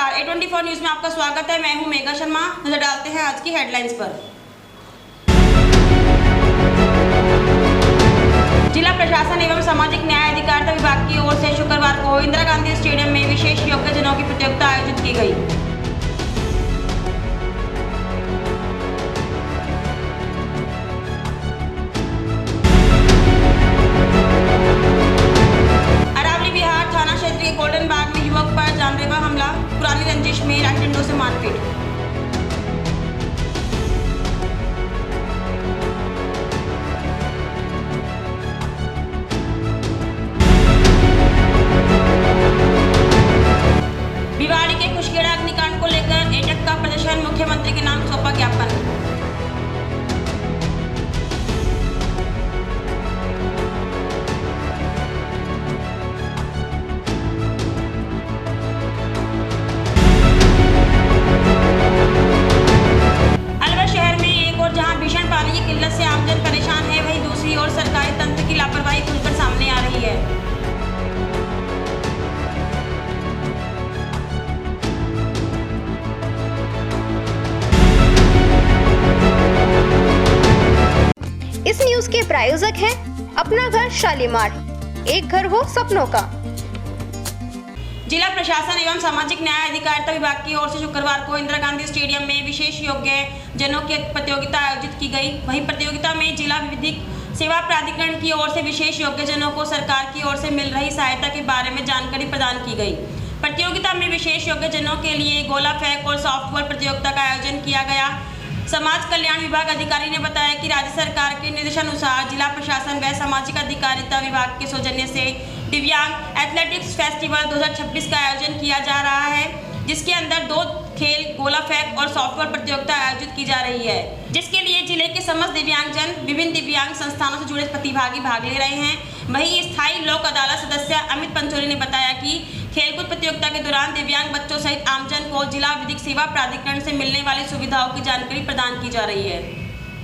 नमस्कार, A24 news में आपका स्वागत है। मैं हूं मेघा शर्मा। नजर डालते हैं आज की हेडलाइंस पर। जिला प्रशासन एवं सामाजिक न्याय अधिकारिता विभाग की ओर से शुक्रवार को इंदिरा गांधी स्टेडियम में विशेष योग्यजनों की प्रतियोगिता आयोजित की गई। गोल्डन बाग में युवक पर जानलेवा हमला, पुरानी रंजिश में रैकेटों से मारपीट। भिवाड़ी के खुशखेड़ा अग्निकांड को लेकर एटक का प्रदर्शन, मुख्यमंत्री के नाम सौंपा ज्ञापन। से आमजन परेशान है, वहीं दूसरी ओर सरकारी तंत्र की लापरवाही खुलकर सामने आ रही है। इस न्यूज के प्रायोजक हैं अपना घर शालीमार, एक घर हो सपनों का। जिला प्रशासन एवं सामाजिक न्याय अधिकारिता विभाग की ओर से शुक्रवार को इंदिरा गांधी स्टेडियम में विशेष योग्य जनों की प्रतियोगिता आयोजित की गई। वहीं प्रतियोगिता में जिला विधिक सेवा प्राधिकरण की ओर से विशेष योग्यजनों को सरकार की ओर से मिल रही सहायता के बारे में जानकारी प्रदान की गई। प्रतियोगिता में विशेष योग्यजनों के लिए गोला फेंक और सॉफ्टबॉल प्रतियोगिता का आयोजन किया गया। समाज कल्याण विभाग अधिकारी ने बताया कि राज्य सरकार के निर्देशानुसार जिला प्रशासन व सामाजिक अधिकारिता विभाग के सौजन्य से दिव्यांग एथलेटिक्स फेस्टिवल 2026 का आयोजन किया जा रहा है, जिसके अंदर 2 खेल, गोला फेंक और सॉफ्टबॉल प्रतियोगिता आयोजित की जा रही है, जिसके लिए जिले के समस्त दिव्यांगजन विभिन्न दिव्यांग संस्थानों से जुड़े प्रतिभागी भाग ले रहे हैं। वहीं स्थायी लोक अदालत सदस्य अमित पंचोली ने बताया कि खेलकूद प्रतियोगिता के दौरान दिव्यांग बच्चों सहित आमजन को जिला विधिक सेवा प्राधिकरण से मिलने वाली सुविधाओं की जानकारी प्रदान की जा रही है।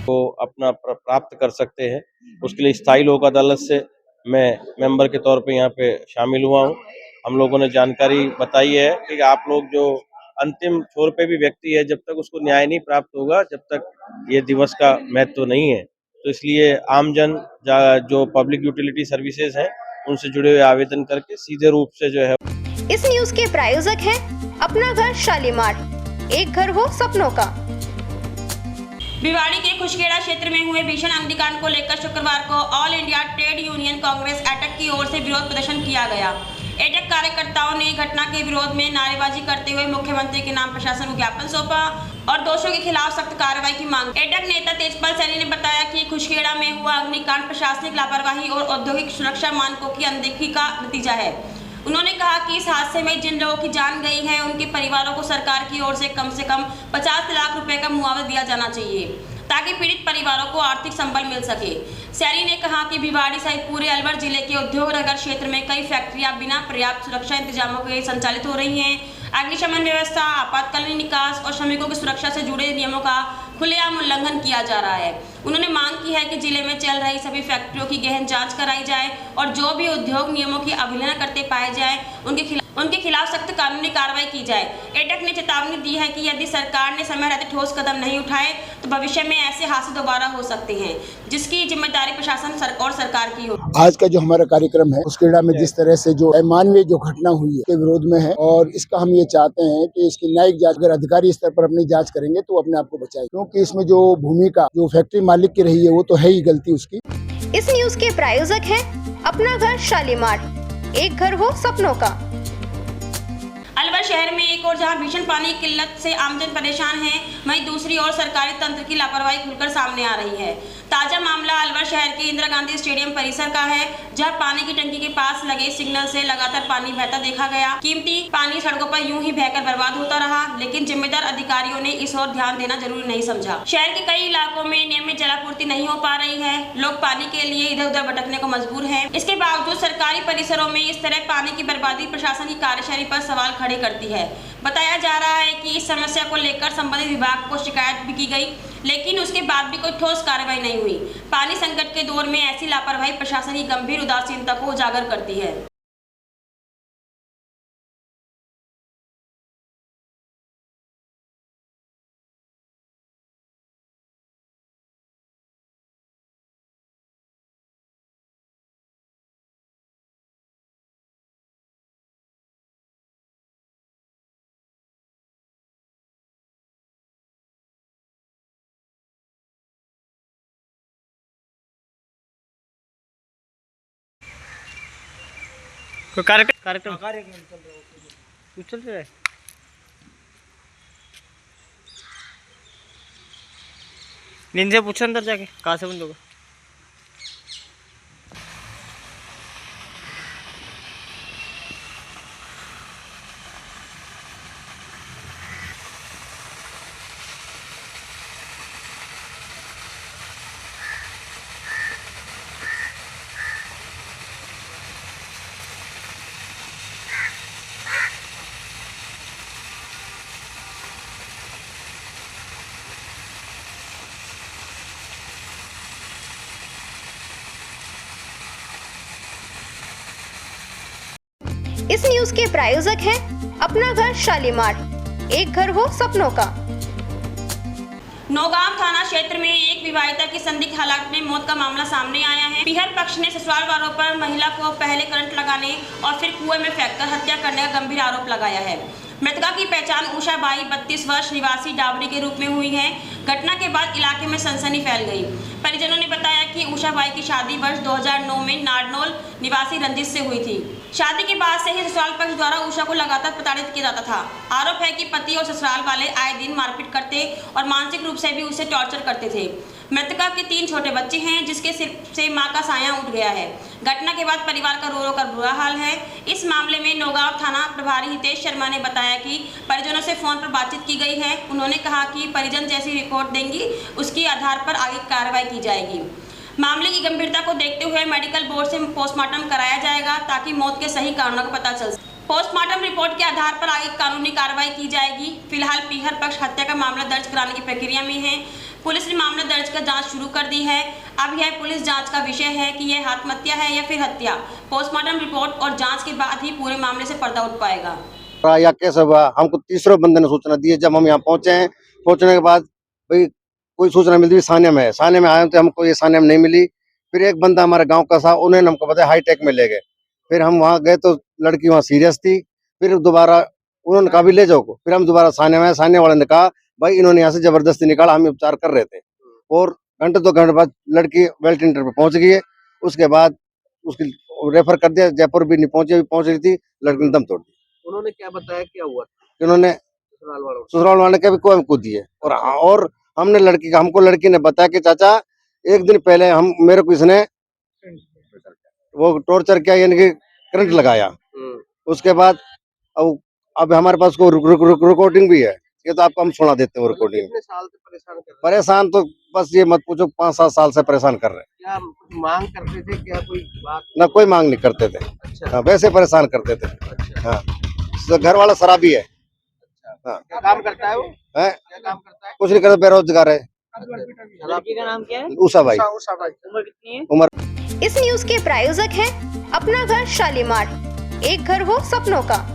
को अपना प्राप्त कर सकते हैं, उसके लिए स्थायी लोक अदालत से मैं मेंबर के तौर पे यहाँ पे शामिल हुआ हूँ। हम लोगों ने जानकारी बताई है कि आप लोग जो अंतिम छोर पे भी व्यक्ति है, जब तक उसको न्याय नहीं प्राप्त होगा, जब तक ये दिवस का महत्व नहीं है, तो इसलिए आमजन जो पब्लिक यूटिलिटी सर्विसेज हैं उनसे जुड़े हुए आवेदन करके सीधे रूप से जो है। इस न्यूज के प्रायोजक हैं अपना घर शालीमार, एक घर हो सपनों का। भिवाड़ी के खुशखेड़ा क्षेत्र में हुए भीषण अग्निकांड को लेकर शुक्रवार को all India trade union Congress AITUC की ओर से विरोध प्रदर्शन किया गया। एटक कार्यकर्ताओं ने घटना के विरोध में नारेबाजी करते हुए मुख्यमंत्री के नाम प्रशासन को ज्ञापन सौंपा और दोषियों के खिलाफ सख्त कार्रवाई की मांग। एटक नेता तेजपाल सैनी ने बताया कि खुशखेड़ा में हुआ अग्निकांड प्रशासनिक लापरवाही और औद्योगिक सुरक्षा मानकों की अनदेखी का नतीजा है। उन्होंने कहा कि इस हादसे में जिन लोगों की जान गई है, उनके परिवारों को सरकार की ओर से कम 50 लाख रुपए का मुआवजा दिया जाना चाहिए, ताकि पीड़ित परिवारों को आर्थिक संबल मिल सके। सैनी ने कहा कि भिवाड़ी सहित पूरे अलवर जिले के उद्योग नगर क्षेत्र में कई फैक्ट्रियां बिना पर्याप्त सुरक्षा इंतजामों के संचालित हो रही हैं। अग्निशमन व्यवस्था, आपातकालीन निकास और श्रमिकों की सुरक्षा से जुड़े नियमों का खुलेआम उल्लंघन किया जा रहा है। उन्होंने मांग की है कि जिले में चल रही सभी फैक्ट्रियों की गहन जांच कराई जाए और जो भी उद्योग नियमों की अवहेलना करते पाए जाए उनके खिलाफ सख्त कानूनी कार्रवाई की जाए। एटक ने चेतावनी दी है कि यदि सरकार ने समय रहते ठोस कदम नहीं उठाए तो भविष्य में ऐसे हादसे दोबारा हो सकते हैं, जिसकी जिम्मेदारी प्रशासन और सरकार की हो। आज का जो हमारा कार्यक्रम है खुशखेड़ा में जिस तरह से जो अमानवीय जो घटना हुई है के विरोध में है, और इसका हम ये चाहते हैं कि इसकी न्यायिक जांच अगर अधिकारी स्तर पर अपनी जांच करेंगे तो अपने आप को बचाए, क्योंकि इसमें जो भूमिका जो फैक्ट्री मालिक की रही है वो तो है ही गलती उसकी। इस न्यूज के प्रायोजक हैं अपना घर शालीमार, एक घर हो सपनों का। अलवर शहर में एक और जहां भीषण पानी की किल्लत से आमजन परेशान है, वहीं दूसरी ओर सरकारी तंत्र की लापरवाही खुलकर सामने आ रही है। ताजा मामला अलवर शहर के इंदिरा गांधी स्टेडियम परिसर का है, जहां पानी की टंकी के पास लगे सिग्नल से लगातार पानी बहता देखा गया। कीमती पानी सड़कों पर यूं ही बहकर बर्बाद होता रहा, लेकिन जिम्मेदार अधिकारियों ने इस ओर ध्यान देना जरूरी नहीं समझा। शहर के कई इलाकों में नियमित जलापूर्ति नहीं हो पा रही है, लोग पानी के लिए इधर उधर भटकने को मजबूर है। इसके बावजूद सरकारी परिसरों में इस तरह पानी की बर्बादी प्रशासन की कार्यशैली पर सवाल खड़े करती है। बताया जा रहा है कि इस समस्या को लेकर संबंधित विभाग को शिकायत भी की गई, लेकिन उसके बाद भी कोई ठोस कार्रवाई नहीं हुई। पानी संकट के दौर में ऐसी लापरवाही प्रशासन की गंभीर उदासीनता को उजागर करती है। कोई कार्यक्रम चल रहा है, चल रहा है। नींद से पूछो अंदर जाके कहाँ से बंद होगा। इस न्यूज के प्रायोजक हैं अपना घर शालीमार, एक घर हो सपनों का। नौगांव थाना क्षेत्र में एक विवाहिता की संदिग्ध हालात में मौत का मामला सामने आया है। पीहर पक्ष ने ससुराल वालों पर महिला को पहले करंट लगाने और फिर कुएं में फेंककर हत्या करने का गंभीर आरोप लगाया है। मृतका की पहचान उषा बाई 32 वर्ष निवासी डाबरी के रूप में हुई है। घटना के बाद इलाके में सनसनी फैल गई। परिजनों ने बताया कि उषा बाई की शादी वर्ष 2009 में नारनौल निवासी रंजित से हुई थी। शादी के बाद से ही ससुराल पक्ष द्वारा उषा को लगातार प्रताड़ित किया जाता था। आरोप है कि पति और ससुराल वाले आए दिन मारपीट करते और मानसिक रूप से भी उसे टॉर्चर करते थे। मृतका के 3 छोटे बच्चे हैं, जिसके सिर से मां का साया उठ गया है। घटना के बाद परिवार का रो रो कर बुरा हाल है। इस मामले में नौगांव थाना प्रभारी हितेश शर्मा ने बताया कि परिजनों से फोन पर बातचीत की गई है। उन्होंने कहा कि परिजन जैसी रिपोर्ट देंगी उसके आधार पर आगे कार्रवाई की जाएगी। मामले की गंभीरता को देखते हुए मेडिकल बोर्ड से पोस्टमार्टम कराया जाएगा ताकि मौत के सही कारणों का पता चल सके। पोस्टमार्टम रिपोर्ट के आधार पर आगे कानूनी कार्रवाई की जाएगी। फिलहाल पीहर पक्ष हत्या का मामला दर्ज कराने की प्रक्रिया में है। पुलिस ने मामला दर्ज कर जांच शुरू कर दी है। अब यह पुलिस जांच का विषय है कि यह आत्महत्या है या फिर हत्या। पोस्टमार्टम रिपोर्ट और जांच के बाद ही पूरे मामले से पर्दा उठ पाएगा। या कैसे हुआ, हमको तीसरे बंदे ने सूचना दी है। जब हम यहाँ पहुंचे हैं, पहुंचने के बाद भाई कोई सूचना मिलती सानिया में है। सानिया में आए तो हमको ये सानिया में नहीं मिली। फिर एक बंदा हमारे गांव का था, उन्होंने हमको बताया हाईटेक में ले गए। फिर हम वहाँ गए तो लड़की वहाँ सीरियस थी। फिर दोबारा उन्होंने कहा भी ले जाओ। फिर हम दोबारा सानिया में, सानिया वाले ने कहा भाई इन्होंने यहाँ से जबरदस्ती निकाला, हम उपचार कर रहे थे। और घंटे 2 घंटे बाद लड़की वेल्ट इंटर पे पहुंच गई है। उसके बाद उसकी रेफर कर दिया, जयपुर भी नहीं पहुंच रही थी, लड़की ने दम तोड़ दी। उन्होंने क्या बताया, क्या हुआ? इन्होंने ससुराल वालों ने भी कूद दिए। और हमने हमको लड़की ने बताया कि चाचा एक दिन पहले हम मेरे को इसने वो टॉर्चर किया, यानी कि करंट लगाया। उसके बाद अब हमारे पास को रिकॉर्डिंग भी है। ये तो आपको हम सुना देते हैं रिकॉर्डिंग। कितने साल से परेशान कर रहे हैं? परेशान तो बस ये मत पूछो, 5-7 साल से परेशान कर रहे हैं। क्या कुछ मांग करते थे, क्या कोई बात? ना कोई मांग नहीं करते थे। अच्छा। हाँ, वैसे परेशान करते थे। अच्छा। हाँ, तो घर वाला शराबी है। हाँ। क्या काम करता है वो? है? क्या काम करता है? कुछ नहीं करता, बेरोजगार है। लड़की का नाम क्या है? उषा भाई। उम्र कितनी है? उम्र। इस न्यूज के प्रायोजक हैं अपना घर शालीमार, एक घर हो सपनों का।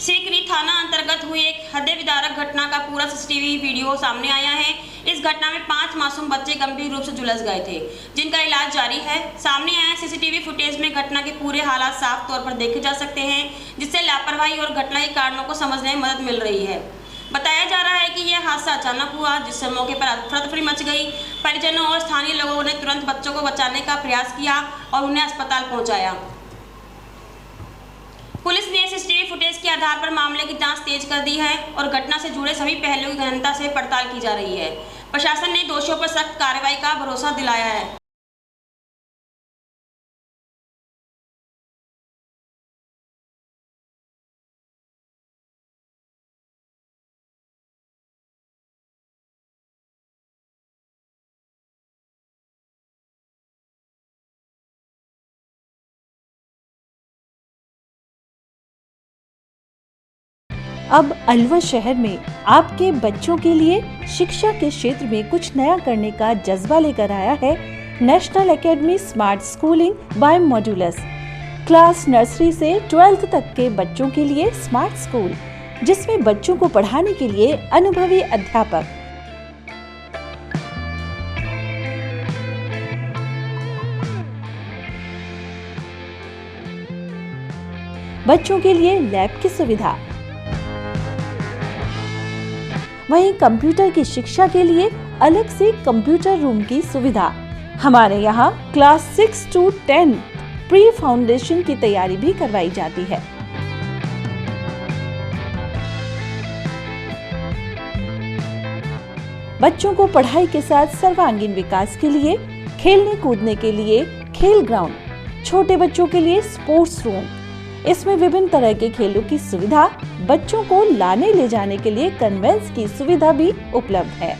सीकरी थाना अंतर्गत हुई एक हृदय विदारक घटना का पूरा सीसीटीवी वीडियो सामने आया है। इस घटना में 5 मासूम बच्चे गंभीर रूप से झुलस गए थे, जिनका इलाज जारी है। सामने आए सीसीटीवी फुटेज में घटना के पूरे हालात साफ तौर पर देखे जा सकते हैं, जिससे लापरवाही और घटना के कारणों को समझने में मदद मिल रही है। बताया जा रहा है कि यह हादसा अचानक हुआ, जिससे मौके पर अफरा-तफरी मच गई। परिजनों और स्थानीय लोगों ने तुरंत बच्चों को बचाने का प्रयास किया और उन्हें अस्पताल पहुंचाया। पुलिस ने सीसीटीवी फुटेज के आधार पर मामले की जांच तेज कर दी है और घटना से जुड़े सभी पहलुओं की गहनता से पड़ताल की जा रही है। प्रशासन ने दोषियों पर सख्त कार्रवाई का भरोसा दिलाया है। अब अलवर शहर में आपके बच्चों के लिए शिक्षा के क्षेत्र में कुछ नया करने का जज्बा लेकर आया है national academy smart schooling by Modulus. Class nursery से 12th तक के बच्चों के लिए स्मार्ट स्कूल, जिसमें बच्चों को पढ़ाने के लिए अनुभवी अध्यापक, बच्चों के लिए लैब की सुविधा, वहीं कंप्यूटर की शिक्षा के लिए अलग से कंप्यूटर रूम की सुविधा। हमारे यहाँ क्लास 6 to 10 प्री फाउंडेशन की तैयारी भी करवाई जाती है। बच्चों को पढ़ाई के साथ सर्वांगीण विकास के लिए खेलने कूदने के लिए खेल ग्राउंड, छोटे बच्चों के लिए स्पोर्ट्स रूम, इसमें विभिन्न तरह के खेलों की सुविधा, बच्चों को लाने ले जाने के लिए कन्वेंस की सुविधा भी उपलब्ध है।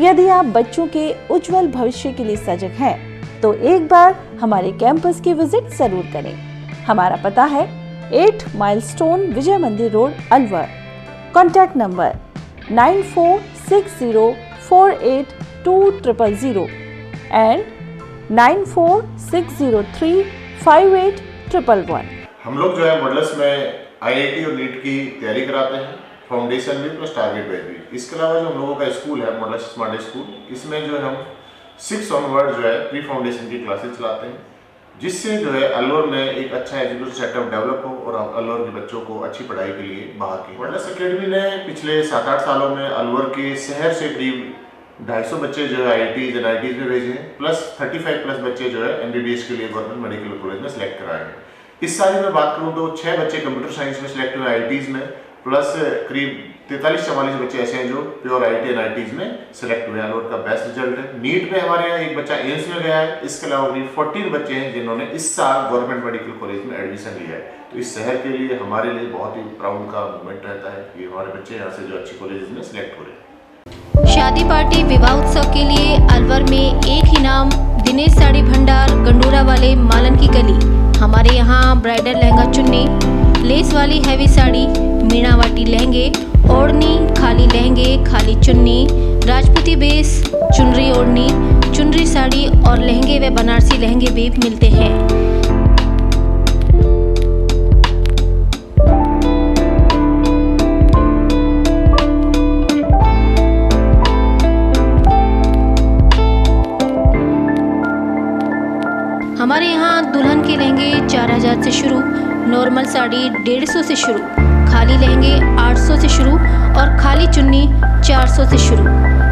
यदि आप बच्चों के उज्जवल भविष्य के लिए सजग हैं, तो एक बार हमारे कैंपस की विजिट जरूर करें। हमारा पता है 8 माइलस्टोन विजय मंदिर road, Alwar. Contact number 9460482000 and 9460358111। हम लोग जो है मॉडल्स में IIT और नीट की तैयारी कराते हैं, फाउंडेशन भी प्लस टारगेट बेस भी। इसके अलावा जो हम लोगों का स्कूल है मॉडल्स स्मार्ट स्कूल, इसमें जो है हम 6 ऑनवर्ड जो है प्री फाउंडेशन की क्लासेस चलाते हैं, जिससे जो है अलवर में एक अच्छा एजुकेशन सेटअप डेवलप हो और अलवर के बच्चों को अच्छी पढ़ाई के लिए बाहर की। मॉडल्स एकेडमी ने पिछले 7-8 सालों में अलवर के शहर से करीब 250 बच्चे जो है IITs और NITs में भेजे हैं, प्लस 35 प्लस बच्चे जो है MBBS के लिए गवर्नमेंट मेडिकल कॉलेज में सिलेक्ट कराए हैं। इस साल में बात करूं तो 6 बच्चे कंप्यूटर साइंस में सिलेक्ट हुए IITs में, प्लस करीब 43-44 बच्चे ऐसे हैं जो प्योर IIT और NITs में सिलेक्ट हुए हैं। अलवर का बेस्ट रिजल्ट है। नीट में हमारे यहाँ एक बच्चा एम्स में गया है। इसके अलावा करीब 14 बच्चे हैं जिन्होंने इस साल गवर्नमेंट मेडिकल कॉलेज में एडमिशन लिया है। तो इस शहर के लिए हमारे लिए बहुत ही प्राउड का मोमेंट रहता है कि हमारे बच्चे यहाँ से जो अच्छी कॉलेज में सिलेक्ट हो रहे हैं। शादी पार्टी विवाह उत्सव के लिए अलवर में एक ही नाम, दिनेश साड़ी भंडार, गंडोरा वाले, मालन की गली। हमारे यहाँ ब्राइडल लहंगा चुन्नी, लेस वाली हैवी साड़ी, मीनावाटी लहंगे, ओढ़नी, खाली लहंगे, खाली चुन्नी, राजपूती बेस, चुनरी ओढ़नी, चुनरी साड़ी और लहंगे व बनारसी लहंगे भी मिलते हैं। हमारे यहाँ दुल्हन के लहंगे 4000 से शुरू, नॉर्मल साड़ी 150 से शुरू, खाली लहंगे 800 से शुरू और खाली चुन्नी 400 से शुरू।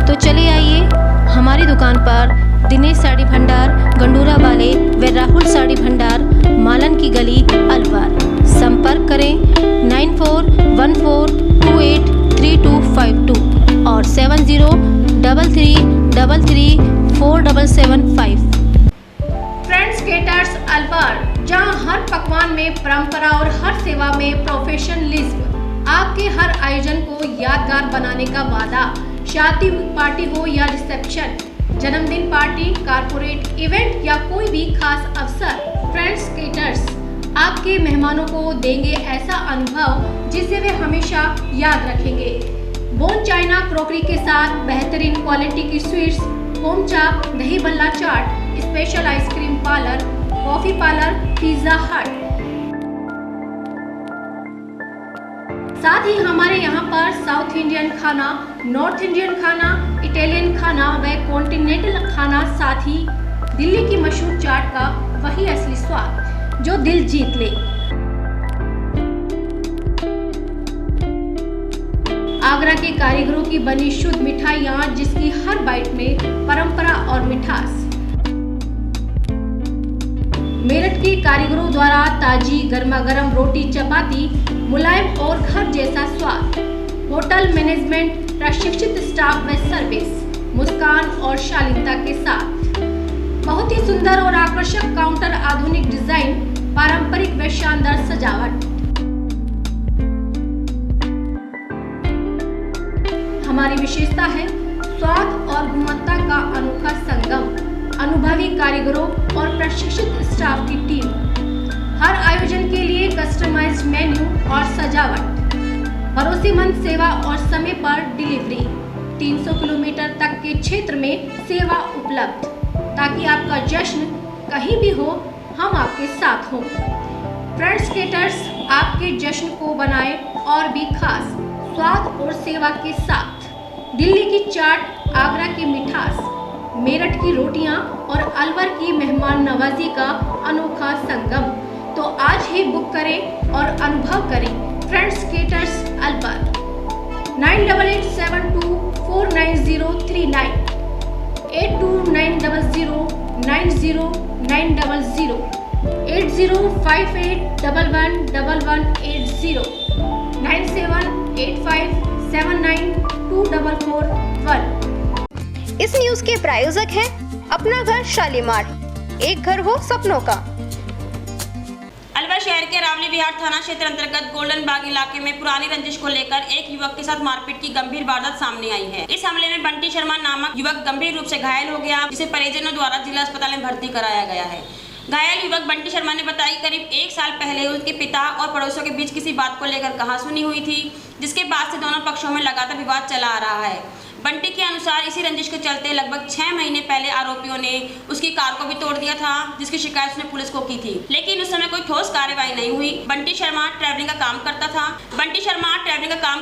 तो चले आइए हमारी दुकान पर, दिनेश साड़ी भंडार, गंडोरा वाले व राहुल साड़ी भंडार, मालन की गली, अलवर। संपर्क करें 9414283252 और 7033334775। फ्रेंड्स केटर्स अलवर, जहां हर पकवान में परंपरा और हर सेवा में प्रोफेशनलिज्म, आपके हर आयोजन को यादगार बनाने का वादा। शादी पार्टी हो या रिसेप्शन, जन्मदिन पार्टी, कारपोरेट इवेंट या कोई भी खास अवसर, फ्रेंड्स केटर्स आपके मेहमानों को देंगे ऐसा अनुभव जिसे वे हमेशा याद रखेंगे। बोन चाइना क्रॉकरी के साथ बेहतरीन क्वालिटी की स्वीट्स, होम चाप, दही बल्ला चाट, special ice cream parlour, coffee parlour, Pizza Hut. साथ ही हमारे यहाँ पर साउथ इंडियन खाना, नॉर्थ इंडियन खाना, इटालियन खाना व कॉन्टिनेंटल खाना, साथ ही दिल्ली की मशहूर चाट का वही असली स्वाद जो दिल जीत ले। आगरा के कारीगरों की बनी शुद्ध मिठाइयाँ, जिसकी हर बाइट में परंपरा और मिठास। मेरठ के कारीगरों द्वारा ताजी गर्मा गर्म रोटी चपाती, मुलायम और घर जैसा स्वाद। होटल मैनेजमेंट, प्रशिक्षित स्टाफ व सर्विस, मुस्कान और शालीनता के साथ। बहुत ही सुंदर और आकर्षक काउंटर, आधुनिक डिजाइन, पारंपरिक व शानदार सजावट। हमारी विशेषता है स्वाद और गुणवत्ता का अनोखा संगम, अनुभवी कारीगरों और प्रशिक्षित स्टाफ की टीम। हर आयोजन के लिए कस्टमाइज्ड मेन्यू और सजावट, भरोसेमंद सेवा और समय पर डिलीवरी। 300 किलोमीटर तक के क्षेत्र में सेवा उपलब्ध, ताकि आपका जश्न कहीं भी हो, हम आपके साथ हों। फ्रेंड्स केटर्स आपके जश्न को बनाए और भी खास स्वाद और सेवा के साथ। दिल्ली की चाट, आगरा की मिठास, मेरठ की रोटियां और अलवर की मेहमान नवाजी का अनोखा संगम। तो आज ही बुक करें और अनुभव करें फ्रेंड्स केटर्स अलवर। 9887249039, 8290090900, 8058111180 9785792441। इस न्यूज के प्रायोजक हैं अपना घर शालीमार, एक घर हो सपनों का। अलवर शहर के रावली विहार थाना क्षेत्र अंतर्गत गोल्डन बाग इलाके में पुरानी रंजिश को लेकर एक युवक के साथ मारपीट की गंभीर वारदात सामने आई है। इस हमले में बंटी शर्मा नामक युवक गंभीर रूप से घायल हो गया, जिसे परिजनों द्वारा जिला अस्पताल में भर्ती कराया गया है। घायल युवक बंटी शर्मा ने बताया कि करीब 1 साल पहले उसके पिता और पड़ोसियों के बीच किसी बात को लेकर कहासुनी हुई थी, जिसके बाद से दोनों पक्षों में लगातार विवाद चला आ रहा है। बंटी के अनुसार इसी रंजिश के चलते लगभग 6 महीने पहले आरोपियों ने उसकी कार को भी तोड़ दिया था, जिसकी शिकायत उसने पुलिस को की थी, लेकिन उस समय कोई ठोस कार्रवाई नहीं हुई। बंटी शर्मा ट्रैवलिंग का काम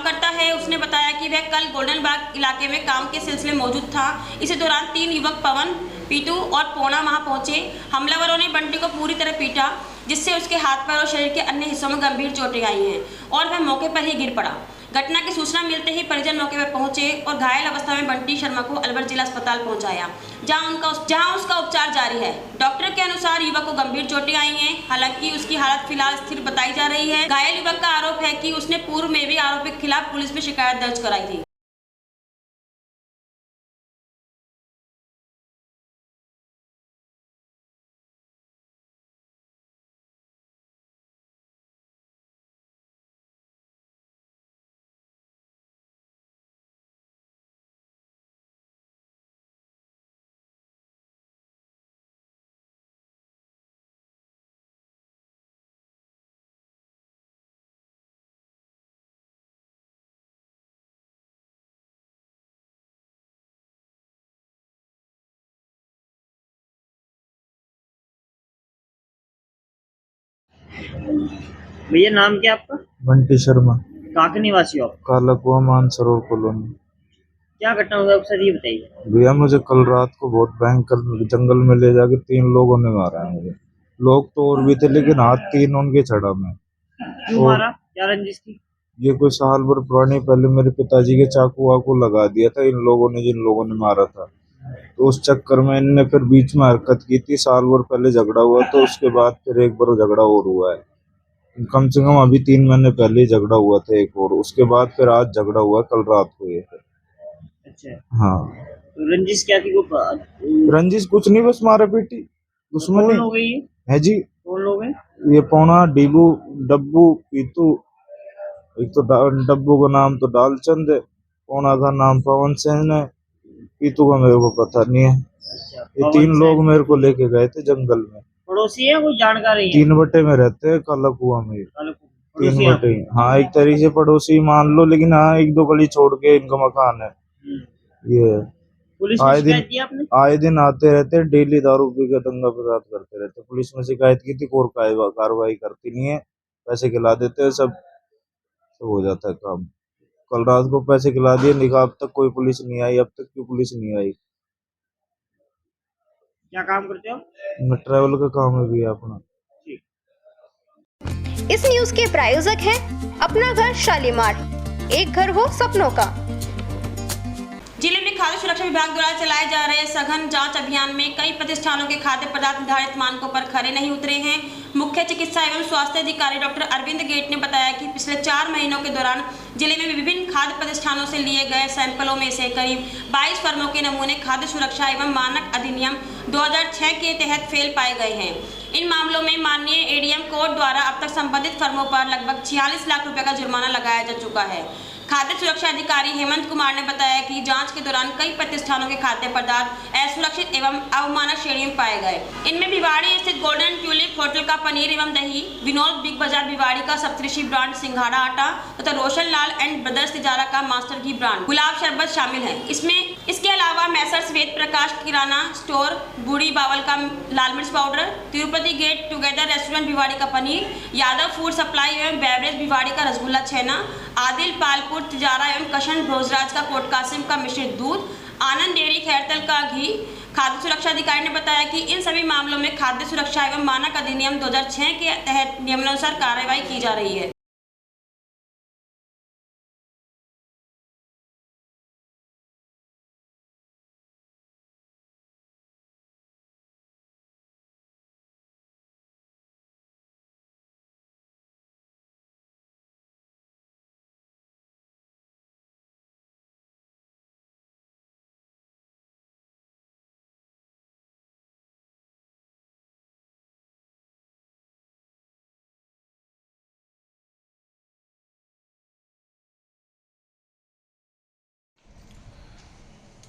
करता है। उसने बताया कि वह कल गोल्डन बाग इलाके में काम के सिलसिले में मौजूद था। इसी दौरान 3 युवक पवन, पीटू और पोना वहां पहुंचे। हमलावरों ने बंटी को पूरी तरह पीटा, जिससे उसके हाथ पैर और शरीर के अन्य हिस्सों में गंभीर चोटें आई हैं और वह मौके पर ही गिर पड़ा। घटना की सूचना मिलते ही परिजन मौके पर पहुंचे और घायल अवस्था में बंटी शर्मा को अलवर जिला अस्पताल पहुंचाया, जहां उसका उपचार जारी है। डॉक्टर के अनुसार युवक को गंभीर चोटें आई हैं, हालांकि उसकी हालत फिलहाल स्थिर बताई जा रही है। घायल युवक का आरोप है कि उसने पूर्व में भी आरोपी के खिलाफ पुलिस में शिकायत दर्ज कराई थी। भैया नाम क्या आपका? बंटी शर्मा। कहाँ के निवासी हो आप? काला कुआं मानसरोवर कॉलोनी। क्या घटना हुआ आप सर ये बताइए। भैया मुझे कल रात को बहुत भयंकर जंगल में ले जाके 3 लोगों ने मारा है मुझे। लोग तो और भी थे, लेकिन हाथ 3 उनके चढ़ा में। क्यों मारा? क्या रंजिश थी? ये कोई साल भर पुरानी, पहले मेरे पिताजी के चाकू वाकू लगा दिया था इन लोगों ने, जिन लोगों ने मारा था। तो उस चक्कर में इनने फिर बीच में हरकत की थी। साल भर पहले झगड़ा हुआ, तो उसके बाद फिर एक बार झगड़ा और हुआ है। कम से कम अभी 3 महीने पहले ही झगड़ा हुआ था एक, और उसके बाद फिर आज झगड़ा हुआ कल रात को ये फिर। अच्छा हाँ। तो रंजिश क्या थी? रंजिश कुछ नहीं, बस मारा पीटी दुश्मनी हो गई है जी। कौन लोग हैं? ये पौना, डीबू, डब्बू, पीतू। एक तो डब्बू का नाम तो डालचंद है, पौना का नाम पवन सेन है, पीतू का मेरे को पता नहीं है। ये 3 लोग मेरे को लेके गए थे जंगल में। पड़ोसी है कोई जानकारी है? 3 बटे में रहते हैं काला कुआं में। 3 बटे, हाँ एक तरीके से पड़ोसी मान लो, लेकिन हाँ 1-2 गली छोड़ के इनका मकान है। ये पुलिस आए दिन आते रहते, डेली दारू पी के दंगा फसाद करते रहते। पुलिस में शिकायत की थी, कोई कार्रवाई करती नहीं है, पैसे खिला देते हैं, सब हो जाता है काम। कल रात को पैसे खिला दिए, निकाह अब तक कोई पुलिस नहीं आई। अब तक क्यों पुलिस नहीं आई? क्या काम करते हो? मैं ट्रैवल का काम है भी अपना। इस न्यूज के प्रायोजक हैं अपना घर शालीमार, एक घर हो सपनों का। जिले में खाद्य सुरक्षा विभाग द्वारा चलाए जा रहे सघन जांच अभियान में कई प्रतिष्ठानों के खाद्य पदार्थ निर्धारित मानकों पर खरे नहीं उतरे हैं। मुख्य चिकित्सा एवं स्वास्थ्य अधिकारी डॉक्टर अरविंद गेट ने बताया कि पिछले 4 महीनों के दौरान जिले में विभिन्न खाद्य प्रतिष्ठानों से लिए गए सैंपलों में से करीब 22 फर्मों के नमूने खाद्य सुरक्षा एवं मानक अधिनियम 2006 के तहत फेल पाए गए हैं। इन मामलों में माननीय एडीएम कोर्ट द्वारा अब तक संबंधित फर्मों पर लगभग 46 लाख रुपए का जुर्माना लगाया जा चुका है। खाद्य सुरक्षा अधिकारी हेमंत कुमार ने बताया कि जांच के दौरान कई प्रतिष्ठानों के खाद्य पदार्थ असुरक्षित एवं अवमानक श्रेणी में पाए गए। इनमें भिवाड़ी स्थित गोल्डन ट्यूलिप होटल का पनीर एवं दही, विनोद बिग बाजार भिवाड़ी का सप्तऋषि ब्रांड सिंघाड़ा आटा तथा रोशन लाल एंड ब्रदर्स तिजारा का मास्टर घी ब्रांड गुलाब शरबत शामिल है। इसके अलावा मैसर्स वेद प्रकाश किराना स्टोर, बूढ़ी बावल का लाल मिर्च powder, Tirupati get together restaurant Bhiwadi का पनीर, यादव फूड सप्लाई एवं बेवरेज भिवाड़ी का रसगुल्ला छेना, आदिल पालपुर तिजारा एवं कशन भोजराज का कोट कासिम का मिश्रित दूध, आनंद डेयरी खैरतल का घी। खाद्य सुरक्षा अधिकारी ने बताया कि इन सभी मामलों में खाद्य सुरक्षा एवं मानक अधिनियम 2006 के तहत नियमानुसार कार्रवाई की जा रही है।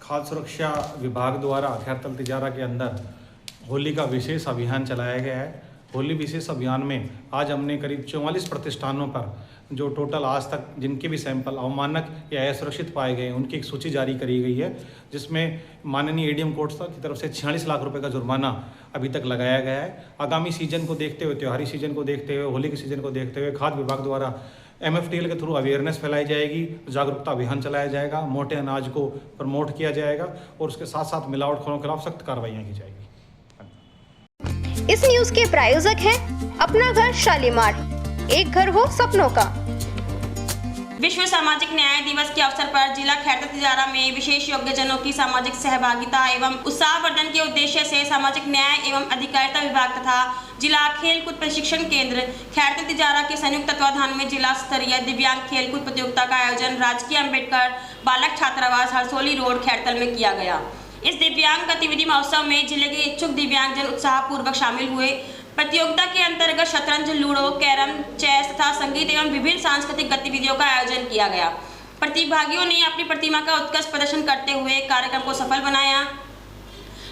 खाद्य सुरक्षा विभाग द्वारा खैरतल तिजारा के अंदर होली का विशेष अभियान चलाया गया है। होली विशेष अभियान में आज हमने करीब 44 प्रतिष्ठानों पर जो टोटल आज तक जिनके भी सैंपल अवमानक या असुरक्षित पाए गए उनकी एक सूची जारी करी गई है, जिसमें माननीय एडीएम कोर्ट की तरफ से 46 लाख रुपए का जुर्माना अभी तक लगाया गया है। आगामी सीजन को देखते हुए, त्योहारी सीजन को देखते हुए, होली के सीजन को देखते हुए खाद्य विभाग द्वारा MFTL के थ्रू अवेयरनेस फैलाई जाएगी, जागरूकता अभियान चलाया जाएगा, मोटे अनाज को प्रमोट किया जाएगा और उसके साथ साथ मिलावटखोरों के खिलाफ सख्त कार्रवाइयाँ की जाएगी। इस न्यूज के प्रायोजक हैं अपना घर शालीमार, एक घर हो सपनों का। विश्व सामाजिक न्याय दिवस के अवसर पर जिला खैरतल तिजारा में विशेष योग्यजनों की सामाजिक सहभागिता एवं उत्साहवर्धन के उद्देश्य से सामाजिक न्याय एवं अधिकारिता विभाग तथा जिला खेलकूद प्रशिक्षण केंद्र खैरतल तिजारा के संयुक्त तत्वाधान में जिला स्तरीय दिव्यांग खेलकूद प्रतियोगिता का आयोजन राजकीय अम्बेडकर बालक छात्रावास हरसोली रोड खैरतल में किया गया। इस दिव्यांग गतिविधि महोत्सव में जिले के इच्छुक दिव्यांगजन उत्साहपूर्वक शामिल हुए। प्रतियोगिता के अंतर्गत शतरंज, लूडो, कैरम, चेस तथा संगीत एवं विभिन्न सांस्कृतिक गतिविधियों का आयोजन किया गया। प्रतिभागियों ने अपनी प्रतिभा का उत्कृष्ट प्रदर्शन करते हुए कार्यक्रम को सफल बनाया।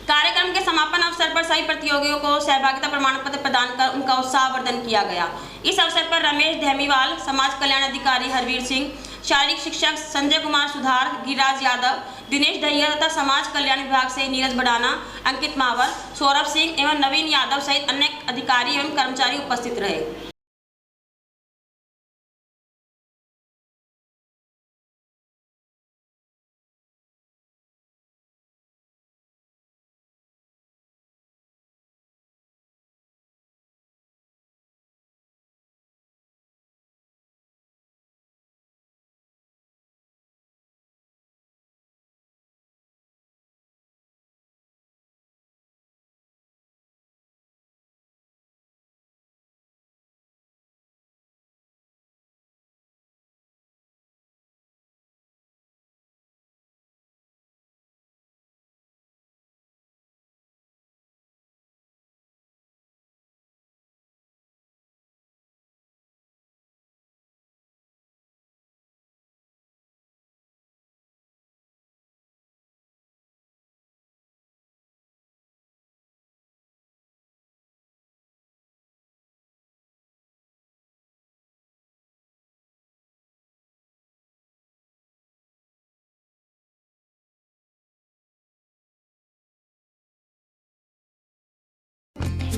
कार्यक्रम के समापन अवसर पर सभी प्रतियोगियों को सहभागिता प्रमाण पत्र प्रदान कर उनका उत्साहवर्धन किया गया। इस अवसर पर रमेश धैमीवाल, समाज कल्याण अधिकारी हरवीर सिंह, शारीरिक शिक्षक संजय कुमार सुधार, गिरिराज यादव, दिनेश दहिया तथा समाज कल्याण विभाग से नीरज बड़ाना, अंकित मावर, सौरभ सिंह एवं नवीन यादव सहित अन्य अधिकारी एवं कर्मचारी उपस्थित रहे।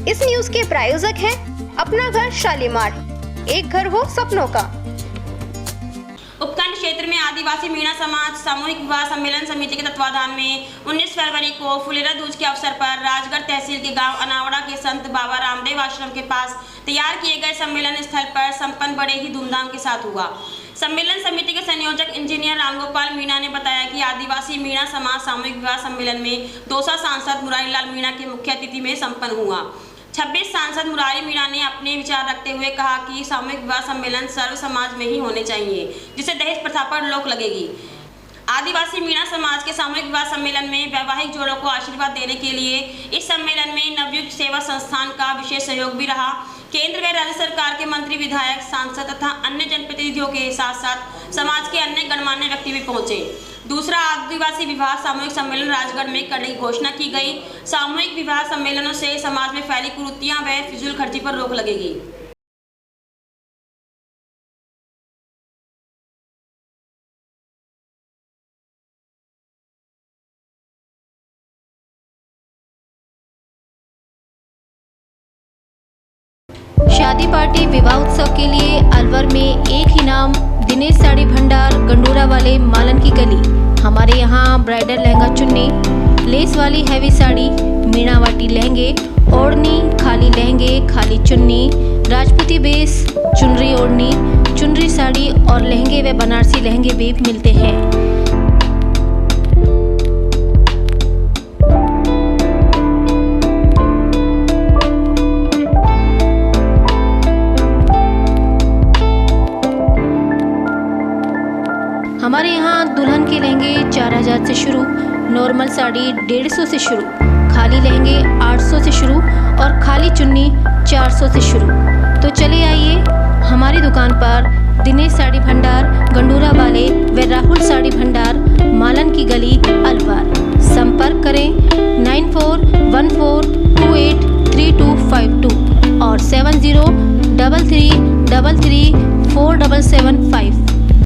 इस न्यूज के प्रायोजक हैं अपना घर शालीमार, एक घर हो सपनों का। उपखंड क्षेत्र में आदिवासी मीणा समाज सामूहिक विवाह सम्मेलन समिति के तत्वाधान में 19 फरवरी को फुलेरा दूज के अवसर पर राजगढ़ तहसील के गांव अनावड़ा के संत बाबा रामदेव आश्रम के पास तैयार किए गए सम्मेलन स्थल पर संपन्न बड़े ही धूमधाम के साथ हुआ। सम्मेलन समिति के संयोजक इंजीनियर रामगोपाल मीणा ने बताया कि आदिवासी मीणा समाज सामूहिक विवाह सम्मेलन में दौसा सांसद मुरारी लाल मीणा के मुख्य अतिथि में संपन्न हुआ। 26 सांसद मुरारी मीणा ने अपने विचार रखते हुए कहा कि सामूहिक विवाह सम्मेलन सर्व समाज में ही होने चाहिए, जिससे दहेज प्रथा पर रोक लगेगी। आदिवासी मीणा समाज के सामूहिक विवाह सम्मेलन में वैवाहिक जोड़ों को आशीर्वाद देने के लिए इस सम्मेलन में नवयुग सेवा संस्थान का विशेष सहयोग भी रहा। केंद्र व राज्य सरकार के मंत्री, विधायक, सांसद तथा अन्य जनप्रतिनिधियों के साथ साथ समाज के अन्य गणमान्य व्यक्ति भी पहुंचे। दूसरा आदिवासी विवाह सामूहिक सम्मेलन राजगढ़ में करने की घोषणा की गई। सामूहिक विवाह सम्मेलनों से समाज में फैली कुरीतियां व फिजूल खर्ची पर रोक लगेगी। शादी पार्टी विवाह उत्सव के लिए अलवर में एक ही नाम, दिनेश साड़ी भंडार, गंडोरा वाले, मालन की गली। हमारे यहाँ ब्राइडल लहंगा चुन्नी, लेस वाली हैवी साड़ी, मीणावाटी लहंगे, ओढ़नी, खाली लहंगे, खाली चुन्नी, राजपूती बेस, चुनरी ओढ़नी, चुनरी साड़ी और लहंगे व बनारसी लहंगे भी मिलते हैं। हमारे यहाँ दुल्हन के लहंगे 4000 से शुरू, नॉर्मल साड़ी 150 से शुरू, खाली लहंगे 800 से शुरू और खाली चुन्नी 400 से शुरू। तो चले आइए हमारी दुकान पर दिनेश साड़ी भंडार गंडूरा वाले व राहुल साड़ी भंडार मालन की गली अलवर। संपर्क करें 9414283252 और 7033334775।